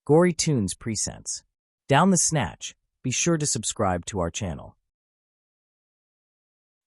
Gory Toons presents. Down the Snatch, be sure to subscribe to our channel.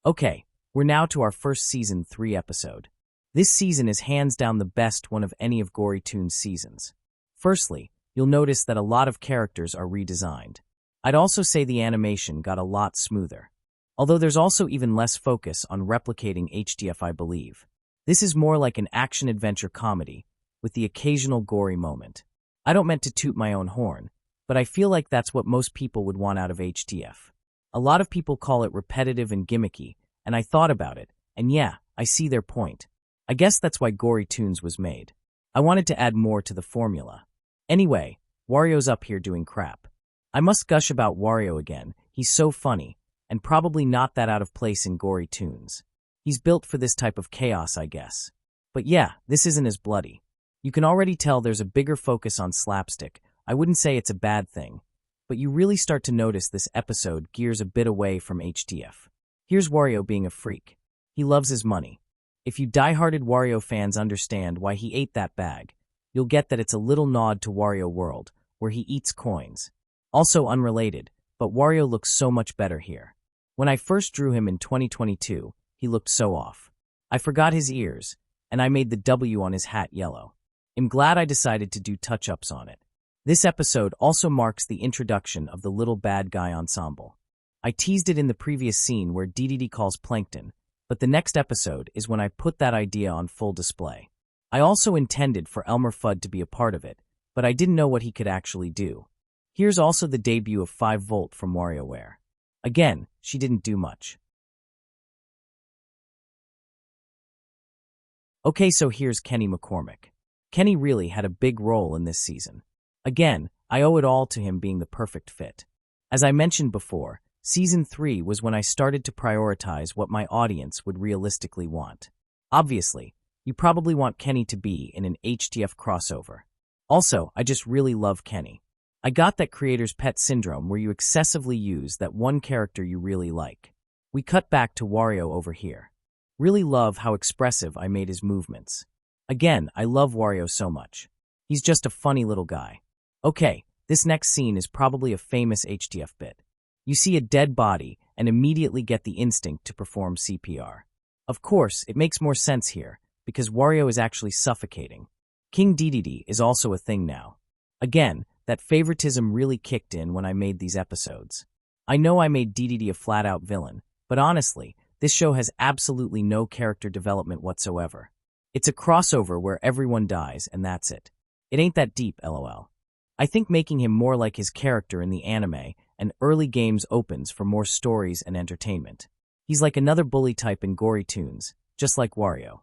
Okay, we're now to our first Season 3 episode. This season is hands down the best one of any of Gory Toons' seasons. Firstly, you'll notice that a lot of characters are redesigned. I'd also say the animation got a lot smoother. Although there's also even less focus on replicating HDF, I believe. This is more like an action-adventure comedy, with the occasional gory moment. I don't meant to toot my own horn, but I feel like that's what most people would want out of HDF. A lot of people call it repetitive and gimmicky, and I thought about it, and yeah, I see their point. I guess that's why Gory Toons was made. I wanted to add more to the formula. Anyway, Wario's up here doing crap. I must gush about Wario again. He's so funny, and probably not that out of place in Gory Toons. He's built for this type of chaos, I guess. But yeah, this isn't as bloody. You can already tell there's a bigger focus on slapstick. I wouldn't say it's a bad thing, but you really start to notice this episode gears a bit away from HDF. Here's Wario being a freak. He loves his money. If you die-hearted Wario fans understand why he ate that bag, you'll get that it's a little nod to Wario World, where he eats coins. Also unrelated, but Wario looks so much better here. When I first drew him in 2022, he looked so off. I forgot his ears, and I made the W on his hat yellow. I'm glad I decided to do touch-ups on it. This episode also marks the introduction of the Little Bad Guy ensemble. I teased it in the previous scene where DDD calls Plankton, but the next episode is when I put that idea on full display. I also intended for Elmer Fudd to be a part of it, but I didn't know what he could actually do. Here's also the debut of 5 Volt from WarioWare. Again, she didn't do much. Okay, so here's Kenny McCormick. Kenny really had a big role in this season. Again, I owe it all to him being the perfect fit. As I mentioned before, Season 3 was when I started to prioritize what my audience would realistically want. Obviously, you probably want Kenny to be in an HDF crossover. Also, I just really love Kenny. I got that creator's pet syndrome where you excessively use that one character you really like. We cut back to Wario over here. Really love how expressive I made his movements. Again, I love Wario so much. He's just a funny little guy. Okay, this next scene is probably a famous HDF bit. You see a dead body and immediately get the instinct to perform CPR. Of course, it makes more sense here, because Wario is actually suffocating. King DDD is also a thing now. Again, that favoritism really kicked in when I made these episodes. I know I made DDD a flat-out villain, but honestly, this show has absolutely no character development whatsoever. It's a crossover where everyone dies, and that's it. It ain't that deep, lol. I think making him more like his character in the anime and early games opens for more stories and entertainment. He's like another bully type in Gory Toons, just like Wario.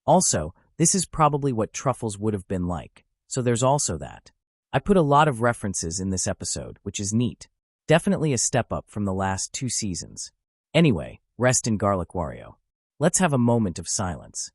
Also, this is probably what Truffles would have been like, so there's also that. I put a lot of references in this episode, which is neat. Definitely a step up from the last 2 seasons. Anyway, rest in garlic, Wario. Let's have a moment of silence.